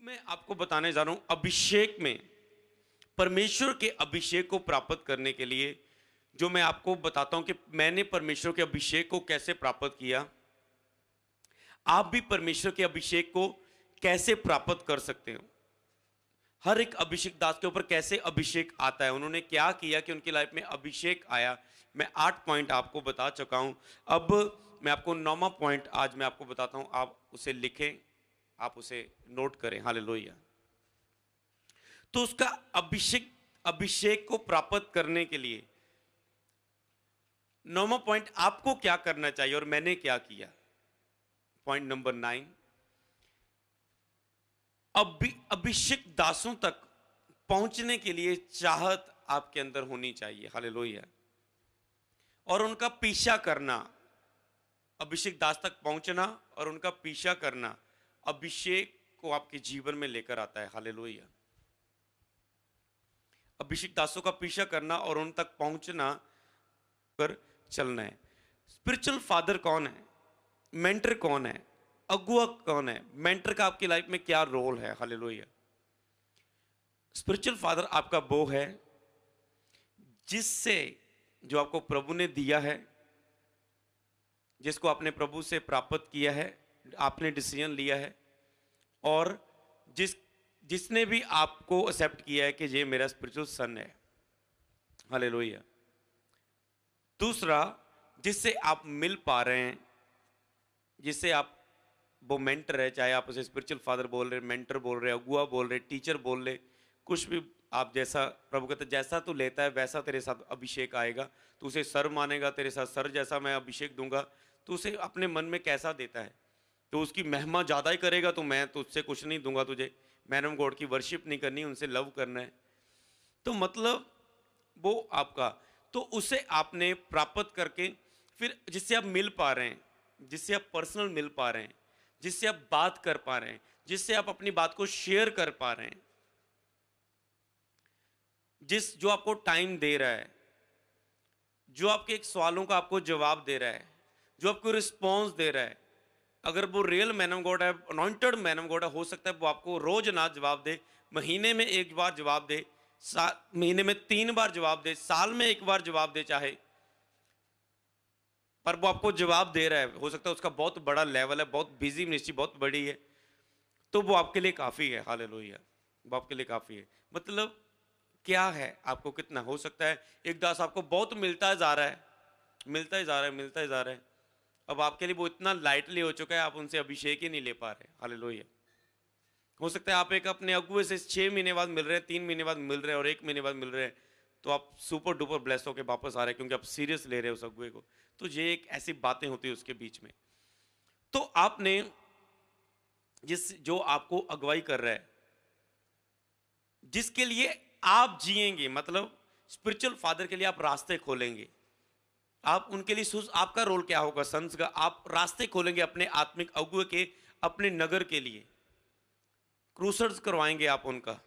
मैं आपको बताने जा रहा हूं अभिषेक में, परमेश्वर के अभिषेक को प्राप्त करने के लिए जो मैं आपको बताता हूं कि मैंने परमेश्वर के अभिषेक को कैसे प्राप्त किया। आप भी परमेश्वर के अभिषेक को कैसे प्राप्त कर सकते हो। हर एक अभिषेक दास के ऊपर कैसे अभिषेक आता है, उन्होंने क्या किया कि उनकी लाइफ में अभिषेक आया। मैं 8 पॉइंट आपको बता चुका हूं। अब मैं आपको 9वां पॉइंट आज मैं आपको बताता हूं, आप उसे लिखें, आप उसे नोट करें। हालेलुया। तो उसका अभिषेक अभिषेक को प्राप्त करने के लिए 9वां पॉइंट आपको क्या करना चाहिए और मैंने क्या किया। पॉइंट नंबर 9, अभिषेक दासों तक पहुंचने के लिए चाहत आपके अंदर होनी चाहिए। हालेलुया। और उनका पीछा करना, अभिषेक दास तक पहुंचना और उनका पीछा करना अभिषेक को आपके जीवन में लेकर आता है। हालेलुया। अभिषेक दासों का पीछा करना और उन तक पहुंचना कर चलना है। स्पिरिचुअल फादर कौन है, मेंटर कौन है, अगुआ कौन है, मेंटर का आपकी लाइफ में क्या रोल है। हालेलुया। स्पिरिचुअल फादर आपका वो है जिससे, जो आपको प्रभु ने दिया है, जिसको आपने प्रभु से प्राप्त किया है, आपने डिसीजन लिया है और जिसने भी आपको एक्सेप्ट किया है कि ये मेरा स्पिरिचुअल सन है। हालेलुया। दूसरा, जिससे आप मिल पा रहे हैं, जिससे आप, वो मेंटर है, चाहे आप उसे स्पिरिचुअल फादर बोल रहे, मेंटर बोल रहे, अगुआ बोल रहे, टीचर बोल रहे, कुछ भी आप, जैसा प्रभु कहते जैसा तू लेता है वैसा तेरे साथ अभिषेक आएगा। तू उसे सर मानेगा, तेरे साथ सर जैसा मैं अभिषेक दूंगा। तो उसे अपने मन में कैसा देता है, तो उसकी महिमा ज़्यादा ही करेगा, तो मैं तुझसे कुछ नहीं दूंगा, तुझे मैन ऑफ गॉड की वर्शिप नहीं करनी, उनसे लव करना है। तो मतलब वो आपका, तो उसे आपने प्राप्त करके फिर जिससे आप मिल पा रहे हैं, जिससे आप पर्सनल मिल पा रहे हैं, जिससे आप बात कर पा रहे हैं, जिससे आप अपनी बात को शेयर कर पा रहे हैं, जो आपको टाइम दे रहा है, जो आपके एक सवालों का आपको जवाब दे रहा है, जो आपको रिस्पॉन्स दे रहा है। अगर वो रियल मैन ऑफ गॉड है, अनॉइंटेड मैन ऑफ गॉड है, हो सकता है वो आपको रोज ना जवाब दे, महीने में एक बार जवाब दे, महीने में 3 बार जवाब दे, साल में 1 बार जवाब दे चाहे, पर वो आपको जवाब दे रहा है। हो सकता है उसका बहुत बड़ा लेवल है, बहुत बिजी मिनिस्ट्री बहुत बड़ी है, तो वो आपके लिए काफ़ी है। हालेलुया। वो आपके लिए काफ़ी है। मतलब क्या है, आपको कितना हो सकता है। एक दास आपको बहुत मिलता जा रहा है, मिलता ही जा रहा है, मिलता ही जा रहा है, अब आपके लिए वो इतना लाइटली हो चुका है, आप उनसे अभिषेक ही नहीं ले पा रहे। हालेलुया। हो सकता है आप एक अपने अगुए से 6 महीने बाद मिल रहे हैं, 3 महीने बाद मिल रहे हैं और 1 महीने बाद मिल रहे हैं, तो आप सुपर डुपर ब्लेस होकर वापस आ रहे हैं क्योंकि आप सीरियस ले रहे हो उस अगुए को। तो ये एक ऐसी बातें होती है उसके बीच में। तो आपने जो आपको अगुवाई कर रहा है, जिसके लिए आप जिएंगे, मतलब स्पिरिचुअल फादर के लिए आप रास्ते खोलेंगे, आप उनके लिए, आपका रोल क्या होगा संस का, आप रास्ते खोलेंगे अपने आत्मिक अगुए के, अपने नगर के लिए क्रूसर्स करवाएंगे आप उनका,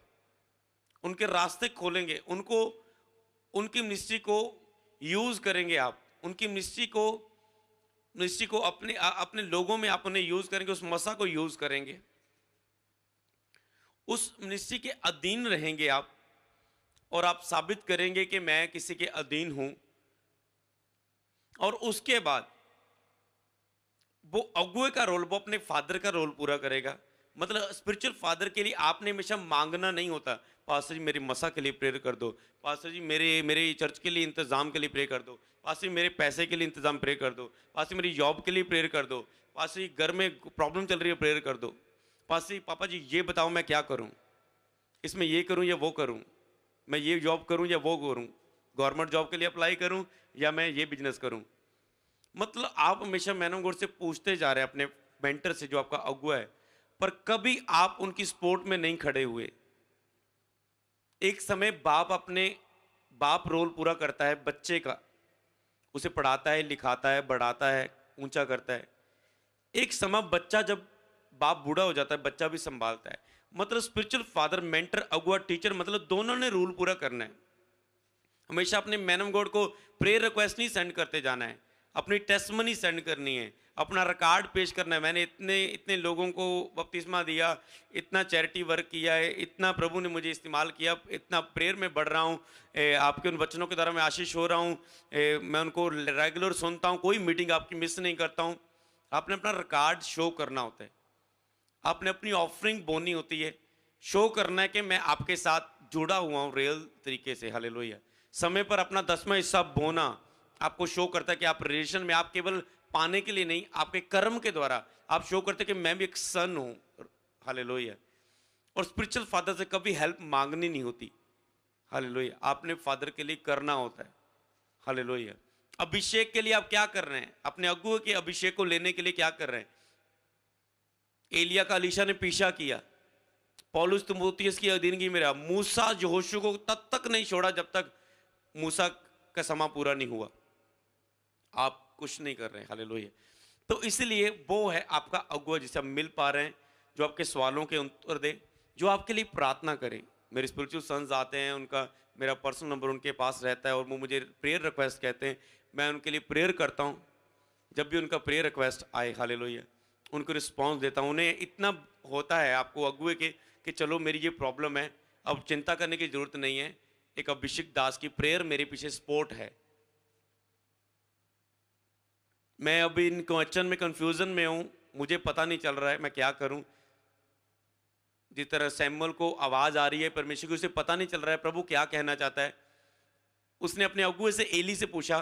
उनके रास्ते खोलेंगे, उनको, उनकी मिनिस्ट्री को यूज करेंगे आप, उनकी मिनिस्ट्री को अपने लोगों में आप उन्हें यूज करेंगे, उस मसा को यूज करेंगे, उस मिनिस्ट्री के अधीन रहेंगे आप, और आप साबित करेंगे कि मैं किसी के अधीन हूं। और उसके बाद वो अगुए का रोल, वो अपने फादर का रोल पूरा करेगा। मतलब स्पिरिचुअल फादर के लिए आपने हमेशा मांगना नहीं होता, पास्टर जी मेरी मसा के लिए प्रेयर कर दो, पास्टर जी मेरे चर्च के लिए इंतजाम के लिए प्रे कर दो, पास्टर जी मेरे पैसे के लिए इंतजाम प्रे कर दो, पास्टर मेरी जॉब के लिए प्रेयर कर दो, पास्टर जी घर में प्रॉब्लम चल रही है प्रेयर कर दो, पास्टर जी पापा जी ये बताओ मैं क्या करूं, इसमें ये करूं या वो करूं, मैं ये जॉब करूं या वो करूं, गवर्नमेंट जॉब के लिए अप्लाई करूं या मैं ये बिजनेस करूं। मतलब आप हमेशा मैन ऑफ गॉड से पूछते जा रहे हैं, अपने मेंटर से जो आपका अगुआ है, पर कभी आप उनकी सपोर्ट में नहीं खड़े हुए। एक समय बाप रोल पूरा करता है बच्चे का, उसे पढ़ाता है, लिखाता है, बढ़ाता है, ऊंचा करता है। एक समय बच्चा, जब बाप बूढ़ा हो जाता है, बच्चा भी संभालता है। मतलब स्पिरिचुअल फादर, मेंटर, अगुआ, टीचर, मतलब दोनों ने रूल पूरा करना है। हमेशा अपने मैन ऑफ गॉड को प्रेयर रिक्वेस्ट नहीं सेंड करते जाना है, अपनी टेस्टमनी सेंड करनी है, अपना रिकॉर्ड पेश करना है। मैंने इतने इतने लोगों को बपतिस्मा दिया, इतना चैरिटी वर्क किया है, इतना प्रभु ने मुझे इस्तेमाल किया, इतना प्रेयर में बढ़ रहा हूँ, आपके उन वचनों के द्वारा मैं आशीष हो रहा हूँ, मैं उनको रेगुलर सुनता हूँ, कोई मीटिंग आपकी मिस नहीं करता हूँ। आपने अपना रिकॉर्ड शो करना होता है, आपने अपनी ऑफरिंग बोनी होती है, शो करना है कि मैं आपके साथ जुड़ा हुआ हूँ रियल तरीके से। हालेलुया। समय पर अपना 10वां हिस्सा बोना आपको शो करता है कि आप रिलेशन में, आप केवल पाने के लिए नहीं, आपके कर्म के द्वारा आप शो करते कि मैं भी एक सन हूँ। हालेलुया। और स्पिरिचुअल फादर से कभी हेल्प मांगनी नहीं होती। हालेलुया। आपने फादर के लिए करना होता है। हालेलुया। अभिषेक के लिए आप क्या कर रहे हैं? अपने अगुए के अभिषेक को लेने के लिए क्या कर रहे हैं? एलिया का अलीशा ने पीछा किया, पौलुस तीमुथियुस की अधीनगी में रहा, मूसा यहोशू को तब तक नहीं छोड़ा जब तक मूसा का समय पूरा नहीं हुआ। आप कुछ नहीं कर रहे हैं। हालेलुया। तो इसलिए वो है आपका अगुआ जिसे आप मिल पा रहे हैं, जो आपके सवालों के उत्तर दे, जो आपके लिए प्रार्थना करे। मेरे स्पिरिचुअल सन्स आते हैं, उनका मेरा पर्सनल नंबर उनके पास रहता है और वो मुझे प्रेयर रिक्वेस्ट कहते हैं, मैं उनके लिए प्रेयर करता हूँ। जब भी उनका प्रेयर रिक्वेस्ट आए, हालेलुया, उनको रिस्पॉन्स देता हूँ। उन्हें इतना होता है आपको अगुए के कि चलो मेरी ये प्रॉब्लम है, अब चिंता करने की जरूरत नहीं है, एक अभिषेक दास की प्रेयर मेरे पीछे सपोर्ट है। मैं अभी इन क्वेश्चन में कंफ्यूजन में हूं, मुझे पता नहीं चल रहा है मैं क्या करूं। जिस तरह सैमुअल को आवाज आ रही है परमेश्वर की, उसे पता नहीं चल रहा है प्रभु क्या कहना चाहता है। उसने अपने अगुए से, एली से पूछा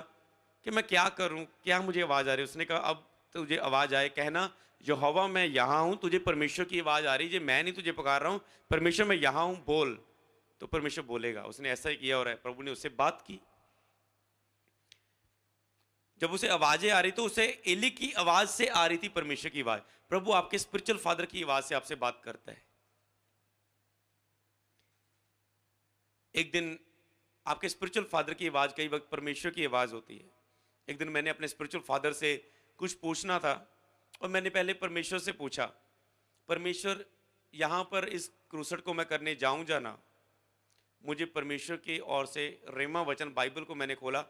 कि मैं क्या करूं, क्या मुझे आवाज आ रही है। उसने कहा अब तुझे आवाज आए कहना यहोवा मैं यहाँ हूं, तुझे परमेश्वर की आवाज आ रही है, मैं नहीं तुझे पुकार रहा हूं, परमेश्वर मैं यहाँ हूं, बोल। तो परमेश्वर बोलेगा। उसने ऐसा ही किया और प्रभु ने उससे बात की। जब उसे आवाजें आ रही तो उसे एली की आवाज से आ रही थी परमेश्वर की आवाज। प्रभु आपके स्पिरिचुअल फादर की आवाज से आपसे बात करता है। एक दिन आपके स्पिरिचुअल फादर की आवाज कई वक्त परमेश्वर की आवाज होती है। एक दिन मैंने अपने स्पिरिचुअल फादर से कुछ पूछना था और मैंने पहले परमेश्वर से पूछा, परमेश्वर यहाँ पर इस क्रूसड को मैं करने जाऊं जाना। मुझे परमेश्वर की ओर से रेमा वचन बाइबल को मैंने खोला,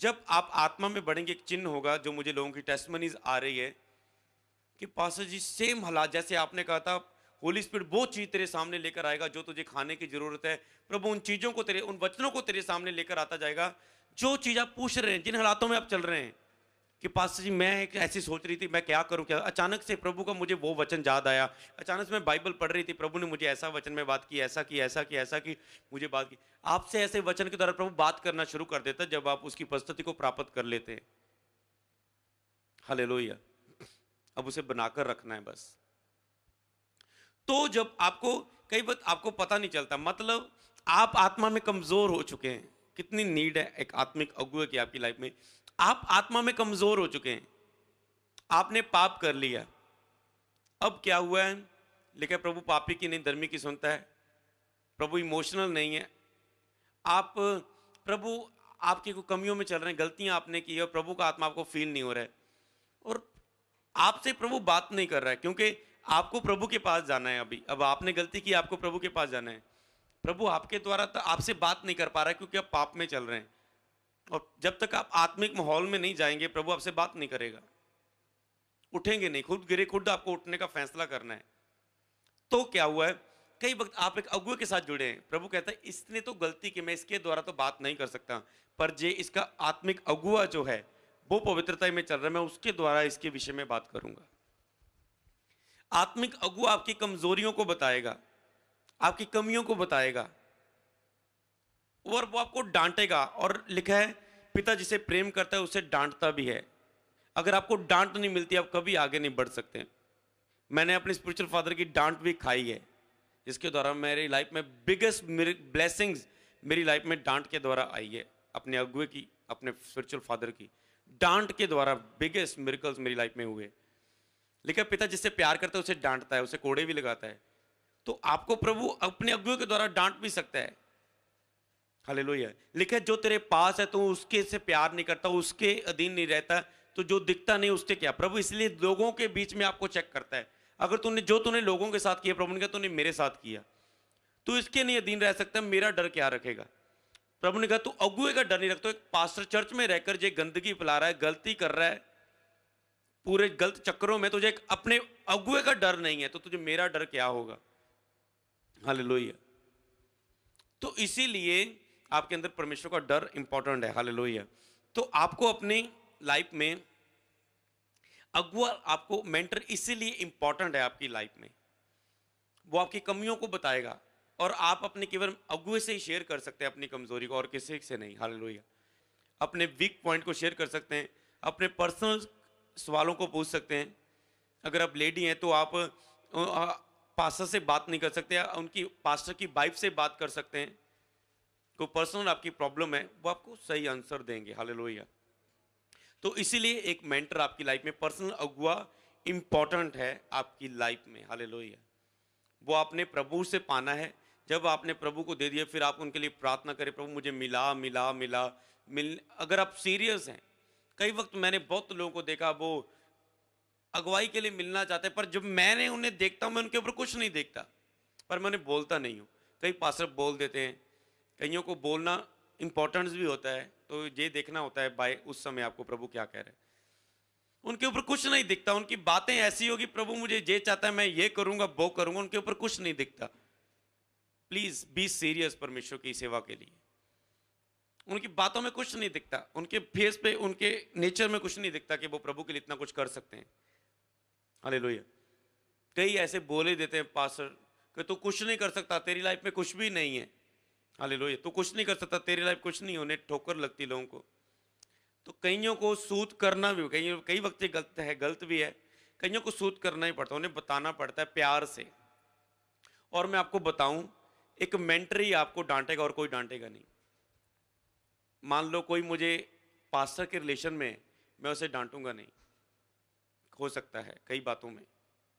जब आप आत्मा में बढ़ेंगे एक चिन्ह होगा जो मुझे लोगों की टेस्टमनीज आ रही है कि पास्टर जी सेम हालात जैसे आपने कहा था, होली स्पिरिट वो चीज तेरे सामने लेकर आएगा जो तुझे खाने की जरूरत है। प्रभु उन चीजों को, तेरे उन वचनों को तेरे सामने लेकर आता जाएगा, जो चीज आप पूछ रहे हैं, जिन हालातों में आप चल रहे हैं कि पास्टर जी मैं एक ऐसी सोच रही थी मैं क्या करूं क्या। अचानक से प्रभु का मुझे वो वचन याद आया, अचानक से मैं बाइबल पढ़ रही थी, प्रभु ने मुझे ऐसा वचन में बात की, ऐसा की, ऐसा की, ऐसा की, मुझे बात की। आपसे ऐसे वचन के द्वारा प्रभु बात करना शुरू कर देता जब आप उसकी उपस्थिति को प्राप्त कर लेते हैं। हालेलुया। अब उसे बनाकर रखना है बस। तो जब आपको कई बार आपको पता नहीं चलता, मतलब आप आत्मा में कमजोर हो चुके हैं। कितनी नीड है एक आत्मिक अगुए की आपकी लाइफ में। आप आत्मा में कमजोर हो चुके हैं, आपने पाप कर लिया। अब क्या हुआ है, लिखा है प्रभु पापी की नहीं धर्मी की सुनता है। प्रभु इमोशनल नहीं है। आप प्रभु आपकी कोई कमियों में चल रहे हैं, गलतियां आपने की है और प्रभु का आत्मा आपको फील नहीं हो रहा है और आपसे प्रभु बात नहीं कर रहा है, क्योंकि आपको प्रभु के पास जाना है। अभी अब आपने गलती की, आपको प्रभु के पास जाना है। प्रभु आपके द्वारा तो आपसे बात नहीं कर पा रहा है क्योंकि आप पाप में चल रहे हैं। और जब तक आप आत्मिक माहौल में नहीं जाएंगे प्रभु आपसे बात नहीं करेगा। उठेंगे नहीं, खुद गिरे खुद आपको उठने का फैसला करना है। तो क्या हुआ है, कई वक्त आप एक अगुए के साथ जुड़े हैं, प्रभु कहता है इसने तो गलती की, मैं इसके द्वारा तो बात नहीं कर सकता, पर जे इसका आत्मिक अगुआ जो है वो पवित्रता में चल रहा है, मैं उसके द्वारा इसके विषय में बात करूंगा। आत्मिक अगुआ आपकी कमजोरियों को बताएगा, आपकी कमियों को बताएगा और वो आपको डांटेगा। और लिखा है पिता जिसे प्रेम करता है उसे डांटता भी है। अगर आपको डांट नहीं मिलती आप कभी आगे नहीं बढ़ सकते। मैंने अपने स्पिरिचुअल फादर की डांट भी खाई है, जिसके द्वारा मेरी लाइफ में बिगेस्ट ब्लेसिंग्स मेरी लाइफ में डांट के द्वारा आई है। अपने अगुए की, अपने स्पिरिचुअल फादर की डांट के द्वारा बिगेस्ट मिरेकल्स मेरी लाइफ में हुए। लेकिन पिता जिससे प्यार करता है उसे डांटता है, उसे कोड़े भी लगाता है। तो आपको प्रभु अपने अगुए के द्वारा डांट भी सकता है। हालेलुया। लिखा है जो तेरे पास है तो उसके से प्यार नहीं करता, उसके अधीन नहीं रहता, तो जो दिखता नहीं उससे क्या। प्रभु इसलिए लोगों के बीच में आपको चेक करता है। अगर तूने लोगों के साथ किया, प्रभु ने कहा तूने मेरे साथ किया, तू इसके नहीं अधीन रह सकता, मेरा डर क्या रखेगा। प्रभु ने कहा तू अगुए का डर नहीं रखता। एक पास्टर चर्च में रहकर जो गंदगी फैला रहा है, गलती कर रहा है, पूरे गलत चक्करों में, तुझे अपने अगुए का डर नहीं है, तो तुझे मेरा डर क्या होगा। हालेलुया। तो इसीलिए आपके अंदर परमेश्वर का डर इंपॉर्टेंट है। हालेलुया। तो आपको अपनी लाइफ में अगुआ, आपको मेंटर इसीलिए इंपॉर्टेंट है आपकी लाइफ में। वो आपकी कमियों को बताएगा और आप अपने केवल अगुए से ही शेयर कर सकते हैं अपनी कमजोरी को, और किसी से नहीं। हालेलुया। अपने वीक पॉइंट को शेयर कर सकते हैं, अपने पर्सनल सवालों को पूछ सकते हैं। अगर आप लेडी हैं तो आप पास्टर से बात नहीं कर सकते, उनकी पास्टर की वाइफ से बात कर सकते हैं। कोई पर्सनल आपकी प्रॉब्लम है, वो आपको सही आंसर देंगे। हालेलुया। तो इसीलिए एक मेंटर आपकी लाइफ में, पर्सनल अगुआ इंपॉर्टेंट है आपकी लाइफ में। हालेलुया। वो आपने प्रभु से पाना है। जब आपने प्रभु को दे दिया, फिर आप उनके लिए प्रार्थना करें, प्रभु मुझे मिला मिला मिला मिल। अगर आप सीरियस हैं, कई वक्त मैंने बहुत लोगों को देखा, वो अगुवाई के लिए मिलना चाहते हैं, पर जब मैंने उन्हें देखता हूं, मैं उनके ऊपर कुछ नहीं देखता, पर मैं उन्हें बोलता नहीं हूं। कई पास्टर बोल देते हैं, कईयों को बोलना इंपॉर्टेंस भी होता है, तो ये देखना होता है बाय उस समय आपको प्रभु क्या कह रहे हैं। उनके ऊपर कुछ नहीं दिखता, उनकी बातें ऐसी होगी, प्रभु मुझे ये चाहता है, मैं ये करूंगा वो करूंगा, उनके ऊपर कुछ नहीं दिखता। प्लीज बी सीरियस परमेश्वर की सेवा के लिए। उनकी बातों में कुछ नहीं दिखता, उनके फेस पे, उनके नेचर में कुछ नहीं दिखता कि वो प्रभु के लिए इतना कुछ कर सकते हैं। हालेलुया। कई ऐसे बोले देते हैं पास्टर कि तू कुछ नहीं कर सकता, तेरी लाइफ में कुछ भी नहीं है। हालेलुया। तू कुछ नहीं कर सकता, तेरी लाइफ कुछ नहीं, उन्हें ठोकर लगती लोगों को। तो कईयों को सूत करना भी, कई वक्त गलत है, गलत भी है। कईयों को सूत करना ही पड़ता है, उन्हें बताना पड़ता है प्यार से। और मैं आपको बताऊं, एक मेंटर ही आपको डांटेगा और कोई डांटेगा नहीं। मान लो कोई मुझे पास्टर के रिलेशन में, मैं उसे डांटूंगा नहीं। हो सकता है कई बातों में,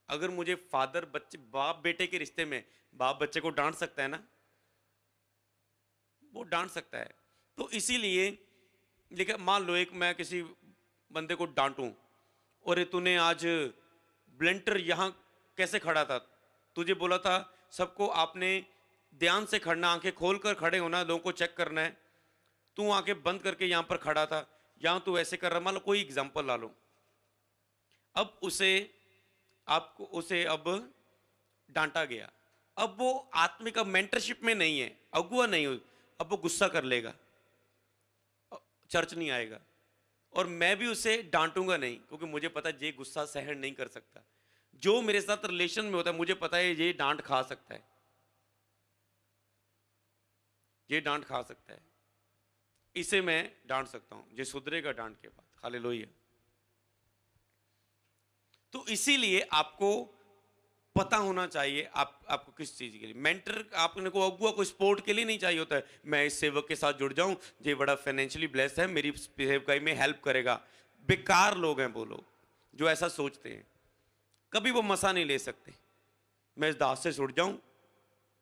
अगर मुझे फादर बच्चे, बाप बेटे के रिश्ते में बाप बच्चे को डांट सकता है ना, वो डांट सकता है। तो इसीलिए, लेकिन मान लो एक मैं किसी बंदे को डांटूं, और तूने आज ब्लेंटर यहां कैसे खड़ा था, तुझे बोला था सबको आपने ध्यान से खड़ना, आंखें खोलकर खड़े होना, लोगों को चेक करना है, तू आंखें बंद करके यहां पर खड़ा था, यहां तू ऐसे कर रहा। मान लो कोई एग्जांपल ला लो। अब उसे अब डांटा गया। अब वो आत्मिक मेंटरशिप में नहीं है, अगुआ नहीं हो, अब वो गुस्सा कर लेगा, चर्च नहीं आएगा। और मैं भी उसे डांटूंगा नहीं, क्योंकि मुझे पता है ये गुस्सा सहन नहीं कर सकता। जो मेरे साथ रिलेशन में होता है, मुझे पता है ये डांट खा सकता है, ये डांट खा सकता है, इसे मैं डांट सकता हूं, ये सुधरेगा डांट के बाद। हालेलुया। तो इसीलिए आपको पता होना चाहिए आपको किस चीज के लिए मेंटर। आपने को अगुआ को स्पोर्ट के लिए नहीं चाहिए होता है, मैं इस सेवक के साथ जुड़ जाऊं, ये बड़ा फाइनेंशियली ब्लेस्ड है, मेरी सेवकाई में हेल्प करेगा। बेकार लोग हैं वो लोग जो ऐसा सोचते हैं, कभी वो मसा नहीं ले सकते। मैं इस दास से जुड़ जाऊं,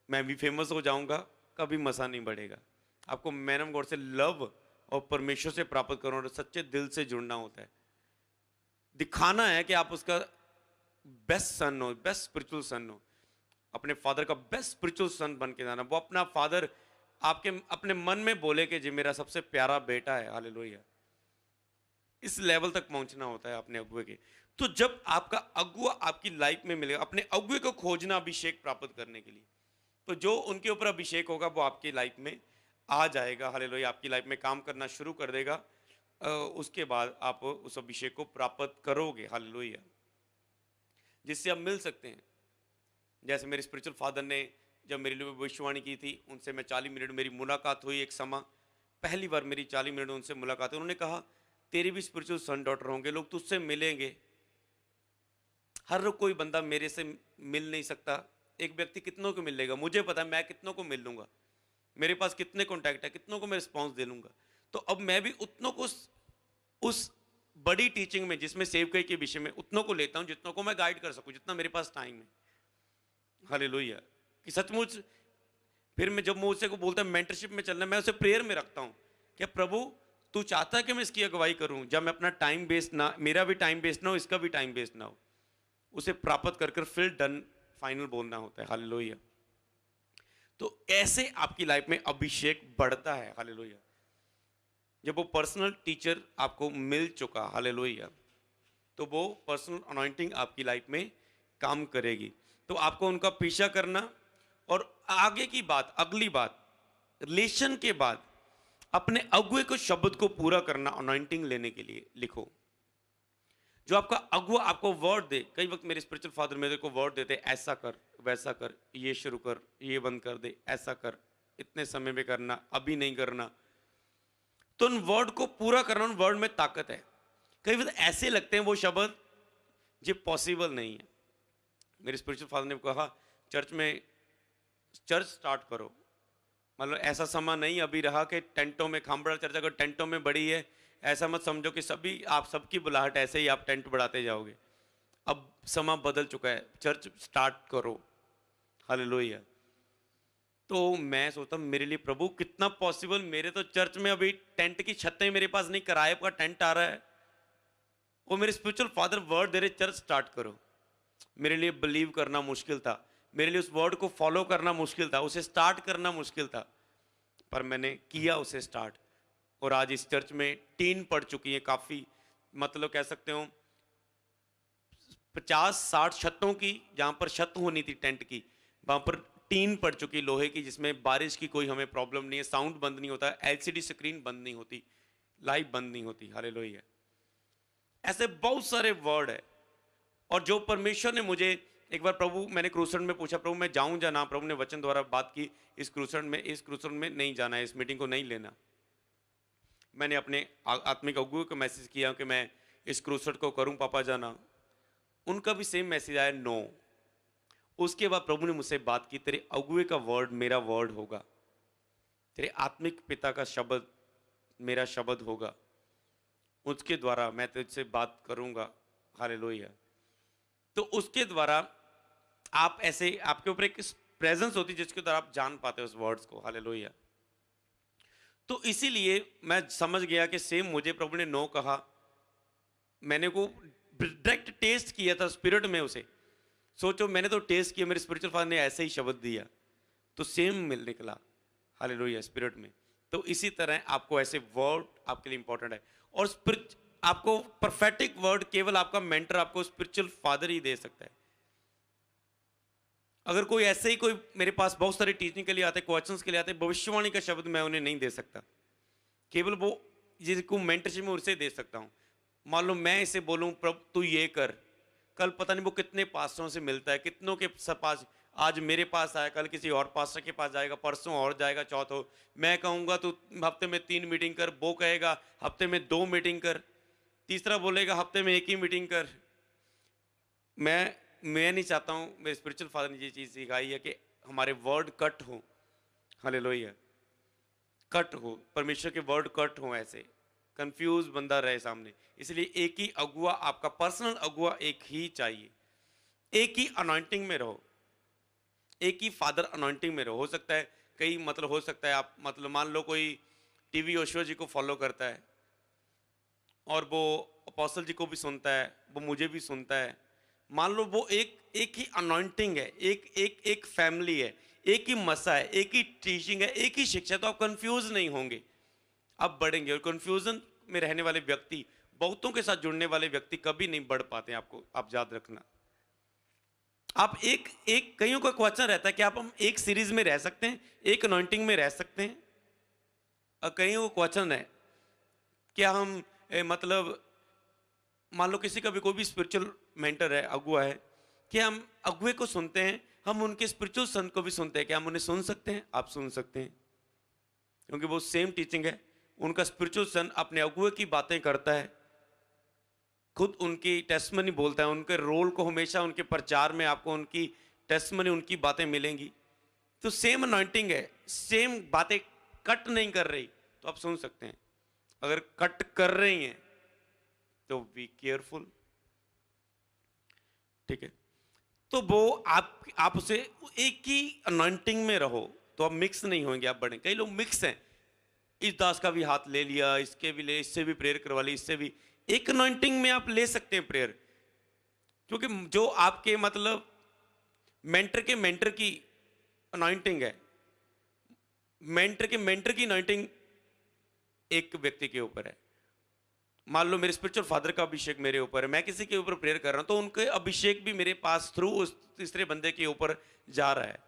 मैं भी फेमस हो जाऊंगा, कभी मसा नहीं बढ़ेगा। आपको मैन ऑफ गॉड से लव और परमेश्वर से प्राप्त करना और सच्चे दिल से जुड़ना होता है। दिखाना है कि आप उसका बेस्ट सन हो, बेस्ट स्पिरिचुअल सन हो, अपने फादर का बेस्ट स्पिरिचुअल सन बन के जाना। वो अपना फादर आपके अपने मन में बोले कि जी मेरा सबसे प्यारा बेटा है। हालेलुया। इस लेवल तक पहुंचना होता है अपने अगुए के। तो जब आपका अगुआ आपकी लाइफ में मिलेगा, अपने अगुए को खोजना अभिषेक प्राप्त करने के लिए, तो जो उनके ऊपर अभिषेक होगा वो आपकी लाइफ में आ जाएगा। हालेलुया। आपकी लाइफ में काम करना शुरू कर देगा। उसके बाद आप उस अभिषेक को प्राप्त करोगे। हालेलुया। जिससे आप मिल सकते हैं। जैसे मेरे स्पिरिचुअल फादर ने जब मेरे लिए भविष्यवाणी की थी, उनसे मैं 40 मिनट मेरी मुलाकात हुई। एक समय पहली बार मेरी 40 मिनट उनसे मुलाकात हुई। उन्होंने कहा तेरे भी स्पिरिचुअल सन डॉटर होंगे, लोग तुझसे मिलेंगे। हर कोई बंदा मेरे से मिल नहीं सकता। एक व्यक्ति कितनों को मिल लेगा, मुझे पता है मैं कितनों को मिल लूंगा, मेरे पास कितने कॉन्टैक्ट है, कितनों को मैं रिस्पॉन्स दे लूंगा। तो अब मैं भी उतनों को उस बड़ी टीचिंग में, जिसमें सेवकाई के विषय में, उतनों को लेता हूं जितनों को मैं गाइड कर सकूं, जितना मेरे पास टाइम है। हालेलुया। कि सचमुच फिर मैं जब मुझसे को बोलता है मेंटरशिप में चलना, मैं उसे प्रेयर में रखता हूं कि प्रभु तू चाहता है कि मैं इसकी अगुवाई करूं, जब मैं अपना टाइम वेस्ट ना, मेरा भी टाइम वेस्ट ना हो, इसका भी टाइम वेस्ट ना हो, उसे प्राप्त कर फिर डन फाइनल बोलना होता है। हालेलुया। तो ऐसे आपकी लाइफ में अभिषेक बढ़ता है। हालेलुया। जब वो पर्सनल टीचर आपको मिल चुका, हालेलुया, तो वो पर्सनल अनॉइंटिंग आपकी लाइफ में काम करेगी। तो आपको उनका पीछा करना, और आगे की बात, अगली बात, रिलेशन के बाद अपने अगुए को शब्द को पूरा करना अनॉइंटिंग लेने के लिए लिखो। जो आपका अगुआ आपको वर्ड दे, कई वक्त मेरे स्पिरिचुअल फादर मेरे को वर्ड देते, ऐसा कर, वैसा कर, ये शुरू कर, ये बंद कर दे, ऐसा कर, इतने समय में करना, अभी नहीं करना। तो उन वर्ड को पूरा करना, उन वर्ड में ताकत है। कई वक्त ऐसे लगते हैं वो शब्द जो पॉसिबल नहीं है। मेरे स्पिरिचुअल फादर ने कहा, चर्च स्टार्ट करो। मतलब ऐसा समय नहीं अभी रहा कि टेंटों में, खामबड़ा चर्च अगर टेंटों में बड़ी है, ऐसा मत समझो कि सभी आप सबकी बुलाहट ऐसे ही आप टेंट बढ़ाते जाओगे। अब समय बदल चुका है, चर्च स्टार्ट करो। हालेलुया। तो मैं सोचता हूँ मेरे लिए प्रभु कितना पॉसिबल, मेरे तो चर्च में अभी टेंट की छतें मेरे पास नहीं, किराए का टेंट आ रहा है। वो मेरे स्पिरिचुअल फादर वर्ड दे रहे, चर्च स्टार्ट करो। मेरे लिए बिलीव करना मुश्किल था, मेरे लिए उस वर्ड को फॉलो करना मुश्किल था, उसे स्टार्ट करना मुश्किल था, पर मैंने किया उसे स्टार्ट। और आज इस चर्च में टीन पड़ चुकी है काफ़ी, मतलब कह सकते हो 50-60 छतों की, जहाँ पर छत होनी थी टेंट की, वहाँ पर टीन पड़ चुकी लोहे की, जिसमें बारिश की कोई हमें प्रॉब्लम नहीं है, साउंड बंद नहीं होता, एलसीडी स्क्रीन बंद नहीं होती, लाइव बंद नहीं होती। हालेलुया। ऐसे बहुत सारे वर्ड है। और जो परमेश्वर ने मुझे, एक बार प्रभु, मैंने क्रूसेड में पूछा, प्रभु मैं जाऊं या ना? प्रभु ने वचन द्वारा बात की, इस क्रूसेड में नहीं जाना है, इस मीटिंग को नहीं लेना। मैंने अपने आत्मिक अगुए को मैसेज किया कि मैं इस क्रूसेड को करूं पापा जाना। उनका भी सेम मैसेज आया, नो। उसके बाद प्रभु ने मुझसे बात की, तेरे अगुए का वर्ड मेरा वर्ड होगा, तेरे आत्मिक पिता का शब्द मेरा शब्द होगा, उसके द्वारा मैं तुझसे बात करूंगा। हालेलुया। तो उसके द्वारा आप ऐसे, आपके ऊपर एक प्रेजेंस होती है जिसके द्वारा आप जान पाते हो उस वर्ड्स को। हालेलुया। तो इसीलिए मैं समझ गया कि सेम मुझे प्रभु ने नो कहा, मैंने को डायरेक्ट टेस्ट किया था स्पिरिट में उसे। सोचो, मैंने तो टेस्ट किया, मेरे स्पिरिचुअल फादर ने ऐसे ही शब्द दिया, तो सेम मिल निकला। हालेलुया, स्पिरिट में। तो इसी तरह आपको ऐसे वर्ड आपके लिए इंपॉर्टेंट है। और स्पिरिट, आपको परफेक्टिक वर्ड केवल आपका मेंटर, आपको स्पिरिचुअल फादर ही दे सकता है। अगर कोई ऐसे ही, कोई मेरे पास बहुत सारे टीचिंग के लिए आते, क्वेश्चंस के लिए आते, भविष्यवाणी का शब्द मैं उन्हें नहीं दे सकता, केवल वो जिसको मेंटरशिप में उसे दे सकता हूं। मान लो मैं इसे बोलूं, प्रभु तू ये कर, कल पता नहीं वो कितने पास्टरों से मिलता है, कितनों के पास, आज मेरे पास आया, कल किसी और पास्टर के पास जाएगा, परसों और जाएगा, चौथों मैं कहूंगा तो हफ्ते में 3 मीटिंग कर, वो कहेगा हफ्ते में 2 मीटिंग कर, तीसरा बोलेगा हफ्ते में 1 ही मीटिंग कर। मैं नहीं चाहता हूं, मेरे स्पिरिचुअल फादर ने ये चीज़ सिखाई है कि हमारे वर्ड कट हो। हालेलुया। कट हो, परमेश्वर के वर्ड कट हो, ऐसे कंफ्यूज बंदा रहे सामने। इसलिए एक ही अगुआ, आपका पर्सनल अगुआ एक ही चाहिए। एक ही अनॉइंटिंग में रहो, एक ही फादर अनॉइंटिंग में रहो। हो सकता है कई, मतलब हो सकता है आप, मतलब मान लो कोई टीवी योशुआ जी को फॉलो करता है और वो अपोस्टल जी को भी सुनता है, वो मुझे भी सुनता है। मान लो वो एक ही अनॉइंटिंग है, एक फैमिली है, एक ही मसा है, एक ही टीचिंग है, एक ही शिक्षा है, तो आप कंफ्यूज नहीं होंगे, आप बढ़ेंगे। और कंफ्यूजन में रहने वाले व्यक्ति, बहुतों के साथ जुड़ने वाले व्यक्ति कभी नहीं बढ़ पाते। आपको, आप याद रखना। आप एक कईयों का क्वेश्चन रहता है कि आप, हम एक सीरीज में रह सकते हैं, एक अनॉइंटिंग में रह सकते हैं। और कईयों को क्वेश्चन है, क्या हम मतलब मान लो किसी का भी कोई भी स्पिरिचुअल मेंटर है, अगुआ है, कि हम अगुए को सुनते हैं, हम उनके स्पिरिचुअल सन को भी सुनते हैं, क्या हम उन्हें सुन सकते हैं? आप सुन सकते हैं, क्योंकि वो सेम टीचिंग है। उनका स्पिरिचुअल सन अपने अगुए की बातें करता है, खुद उनकी टेस्टमनी बोलता है, उनके रोल को हमेशा उनके प्रचार में आपको उनकी टेस्टमनी, उनकी बातें मिलेंगी। तो सेम अनॉइंटिंग है, सेम बातें कट नहीं कर रही, तो आप सुन सकते हैं। अगर कट कर रही हैं तो बी केयरफुल, ठीक है। तो वो आप उसे एक ही अनॉइंटिंग में रहो, तो आप मिक्स नहीं होंगे, आप बढ़ेंगे। कई लोग मिक्स हैं, इस दास का भी हाथ ले लिया, इसके भी ले, इससे भी प्रेयर करवा ली, इससे भी। एक अनॉइंटिंग में आप ले सकते हैं प्रेयर, क्योंकि जो आपके मतलब मेंटर की अनॉइंटिंग है, मेंटर की अनॉइंटिंग एक व्यक्ति के ऊपर है। मान लो मेरे स्पिरिचुअल फादर का अभिषेक मेरे ऊपर है, मैं किसी के ऊपर प्रेयर कर रहा हूं, तो उनके अभिषेक भी मेरे पास थ्रू उस तीसरे बंदे के ऊपर जा रहा है।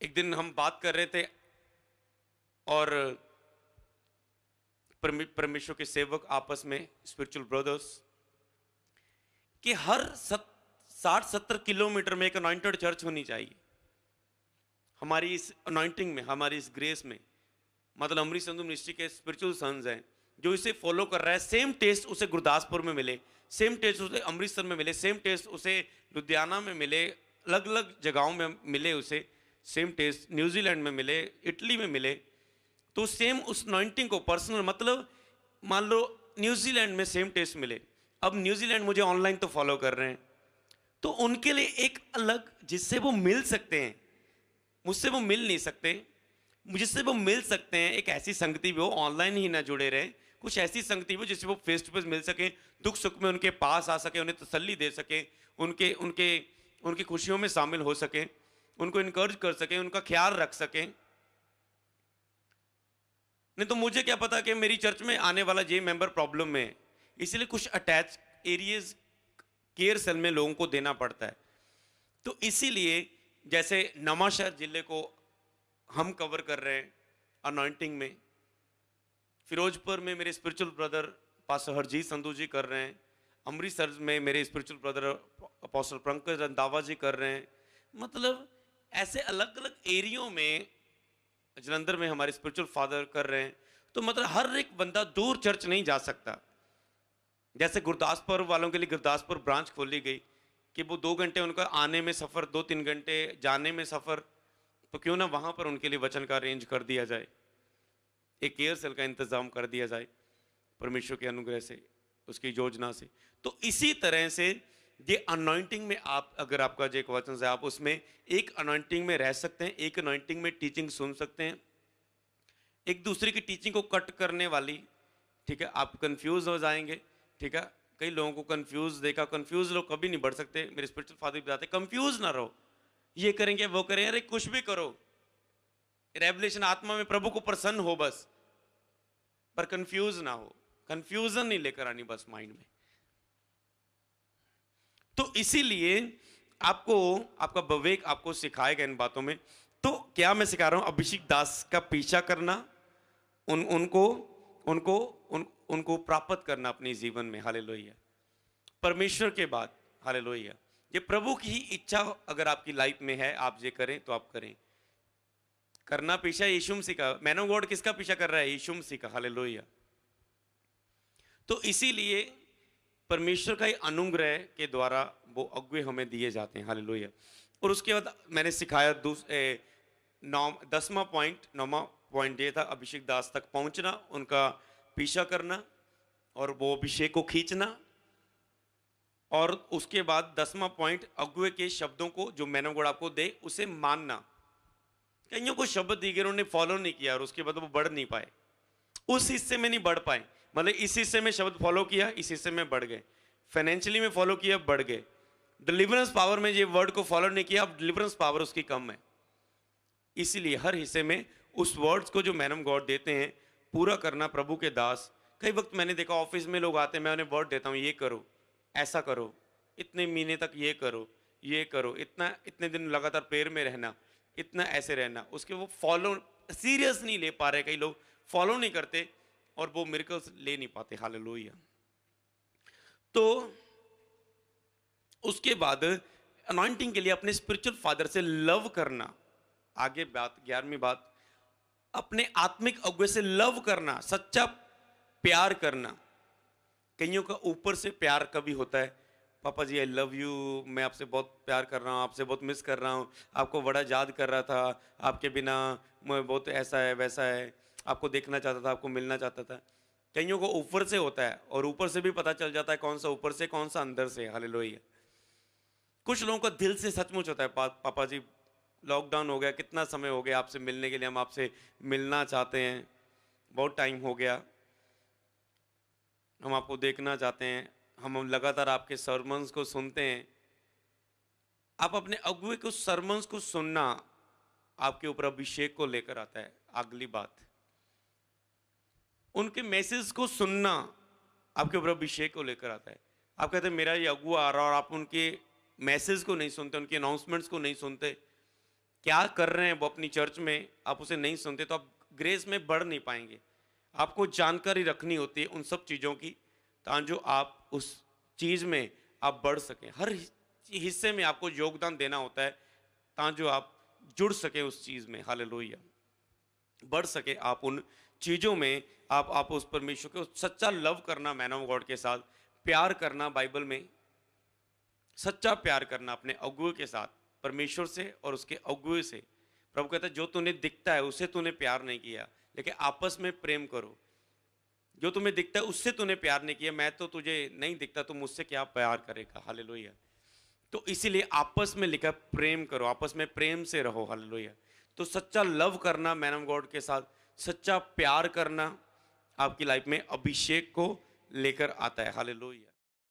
एक दिन हम बात कर रहे थे और परमेश्वर के सेवक आपस में, स्पिरिचुअल ब्रदर्स, कि हर 60-70 किलोमीटर में एक अनॉइंटेड चर्च होनी चाहिए। हमारी इस अनॉइंटिंग में, हमारी इस ग्रेस में, मतलब अमृत संधू मिनिस्ट्री के स्पिरिचुअल सन्स हैं जो इसे फॉलो कर रहा है। सेम टेस्ट उसे गुरदासपुर में मिले, सेम टेस्ट उसे अमृतसर में मिले, सेम टेस्ट उसे लुधियाना में मिले, अलग अलग जगहों में मिले उसे, सेम टेस्ट न्यूजीलैंड में मिले, इटली में मिले। तो सेम उस अनॉइंटिंग को पर्सनल, मतलब मान लो न्यूजीलैंड में सेम टेस्ट मिले, अब न्यूजीलैंड मुझे ऑनलाइन तो फॉलो कर रहे हैं, तो उनके लिए एक अलग, जिससे वो मिल सकते हैं, मुझसे वो मिल नहीं सकते, जिससे वो मिल सकते हैं, एक ऐसी संगति भी हो, ऑनलाइन ही ना जुड़े रहे, कुछ ऐसी संगति भी जिससे वो फेस टू फेस मिल सके, दुख सुख में उनके पास आ सके, उन्हें तसल्ली दे सके, उनके उनके उनकी खुशियों में शामिल हो सके, उनको इनकरेज कर सके, उनका ख्याल रख सके। नहीं तो मुझे क्या पता कि मेरी चर्च में आने वाला ये मेंबर प्रॉब्लम में है, इसलिए कुछ अटैच एरियाज केयर सेल में लोगों को देना पड़ता है। तो इसीलिए जैसे नवांशहर जिले को हम कवर कर रहे हैं अनॉइंटिंग में, फिरोजपुर में मेरे spiritual brother pastor Harjeet Sandhu ji कर रहे हैं, अमृतसर में मेरे spiritual brother apostle Pankaj Randhawa ji कर रहे हैं, मतलब ऐसे अलग अलग एरियो में, जलंधर में हमारे स्पिरिचुअल फादर कर रहे हैं। तो मतलब हर एक बंदा दूर चर्च नहीं जा सकता। जैसे गुरदासपुर वालों के लिए गुरदासपुर ब्रांच खोली गई कि वो 2 घंटे उनका आने में सफ़र, 2-3 घंटे जाने में सफ़र, तो क्यों ना वहाँ पर उनके लिए वचन का अरेंज कर दिया जाए, एक केयर सेल का इंतज़ाम कर दिया जाए परमेश्वर के अनुग्रह से, उसकी योजना से। तो इसी तरह से ये अनॉइंटिंग में आप, अगर आपका जो एक वचन से आप उसमें एक अनॉइंटिंग में रह सकते हैं, एक अनॉइंटिंग में टीचिंग सुन सकते हैं, एक दूसरे की टीचिंग को कट करने वाली, ठीक है, आप कंफ्यूज हो जाएंगे, ठीक है। कई लोगों को कंफ्यूज देखा, कंफ्यूज लोग कभी नहीं बढ़ सकते। मेरे स्पिरिचुअल फादर भी बताते कंफ्यूज ना रहो, ये करेंगे वो करें, अरे कुछ भी करो, रेवलेशन आत्मा में प्रभु को प्रसन्न हो बस, पर कंफ्यूज ना हो, कंफ्यूजन नहीं लेकर आनी बस माइंड में। तो इसीलिए आपको, आपका विवेक आपको सिखाएगा इन बातों में। तो क्या मैं सिखा रहा हूं? अभिषेक दास का पीछा करना, उनको प्राप्त करना अपने जीवन में। हालेलुया। परमेश्वर के बाद, हालेलुया, ये प्रभु की ही इच्छा अगर आपकी लाइफ में है, आप ये करें तो आप करें। करना पीछा यीशु मसीह का, मैन ऑफ गॉड किसका पीछा कर रहा है? यीशु मसीह का। हालेलुया। तो इसीलिए परमेश्वर का ही अनुग्रह के द्वारा वो अगुवे हमें दिए जाते हैं। हालेलुया। और उसके बाद मैंने सिखाया 9वां पॉइंट ये था, अभिषेक दास तक पहुंचना, उनका पीछा करना और वो अभिषेक को खींचना। और उसके बाद 10वां पॉइंट, अगुवे के शब्दों को जो मैन ऑफ गॉड आपको दे उसे मानना। कईयों को शब्द दिए गए, उन्होंने फॉलो नहीं किया और उसके बाद वो बढ़ नहीं पाए, उस हिस्से में नहीं बढ़ पाए। मतलब इस हिस्से में शब्द फॉलो किया, इस हिस्से में बढ़ गए, फाइनेंशियली में फॉलो किया, बढ़ गए। डिलीवरेंस पावर में ये वर्ड को फॉलो नहीं किया, अब डिलीवरेंस पावर उसकी कम है। इसीलिए हर हिस्से में उस वर्ड्स को जो मैन ऑफ गॉड देते हैं पूरा करना प्रभु के दास। कई वक्त मैंने देखा ऑफिस में लोग आते हैं, मैं उन्हें वर्ड देता हूँ, ये करो, ऐसा करो, इतने महीने तक ये करो, ये करो, इतने दिन लगातार प्रेयर में रहना, इतना ऐसे रहना, उसके वो फॉलो सीरियस नहीं ले पा रहे, कई लोग फॉलो नहीं करते और वो मिरेकल्स ले नहीं पाते। हालेलुया। तो उसके बाद अनॉइंटिंग के लिए अपने स्पिरिचुअल फादर से लव करना। आगे बात, 11वीं बात, अपने आत्मिक अगुवे से लव करना, सच्चा प्यार करना। कईयों का ऊपर से प्यार कभी होता है, पापा जी आई लव यू, मैं आपसे बहुत प्यार कर रहा हूँ, आपसे बहुत मिस कर रहा हूँ, आपको बड़ा याद कर रहा था, आपके बिना मैं बहुत ऐसा है वैसा है, आपको देखना चाहता था, आपको मिलना चाहता था। कईयों को ऊपर से होता है और ऊपर से भी पता चल जाता है कौन सा ऊपर से कौन सा अंदर से। हालेलुया। कुछ लोगों का दिल से सचमुच होता है, पापा जी लॉकडाउन हो गया, कितना समय हो गया आपसे मिलने के लिए, हम आपसे मिलना चाहते हैं, बहुत टाइम हो गया, हम आपको देखना चाहते हैं, हम लगातार आपके सरमन्स को सुनते हैं। आप अपने अगुवे को सरमन्स को सुनना, आपके ऊपर अभिषेक को लेकर आता है। अगली बात, उनके मैसेज को सुनना आपके ऊपर अभिषेक को लेकर आता है। आप कहते हैं मेरा ये अगुआ आ रहा, और आप उनके मैसेज को नहीं सुनते, उनके अनाउंसमेंट्स को नहीं सुनते, क्या कर रहे हैं वो अपनी चर्च में, आप उसे नहीं सुनते, तो आप ग्रेस में बढ़ नहीं पाएंगे। आपको जानकारी रखनी होती है उन सब चीज़ों की, ताकि आप उस चीज़ में आप बढ़ सकें। हर हिस्से में आपको योगदान देना होता है ताकि आप जुड़ सके उस चीज़ में। हालेलुया, बढ़ सके आप उन चीज़ों में। आप उस परमेश्वर को सच्चा लव करना, मैन ऑफ गॉड के साथ प्यार करना, बाइबल में सच्चा प्यार करना अपने अगुए के साथ, परमेश्वर से और उसके अगुए से। प्रभु कहता है जो तूने दिखता है उससे तूने प्यार नहीं किया, लेकिन आपस में प्रेम करो। जो तुम्हें दिखता है उससे तूने प्यार नहीं किया, मैं तो तुझे नहीं दिखता, तुम मुझसे क्या प्यार करेगा। हालेलुया। तो इसीलिए आपस में लिखा प्रेम करो, आपस में प्रेम से रहो। हालेलुया। तो सच्चा लव करना मैन ऑफ गॉड के साथ, सच्चा प्यार करना आपकी लाइफ में अभिषेक को लेकर आता है। हालेलुया।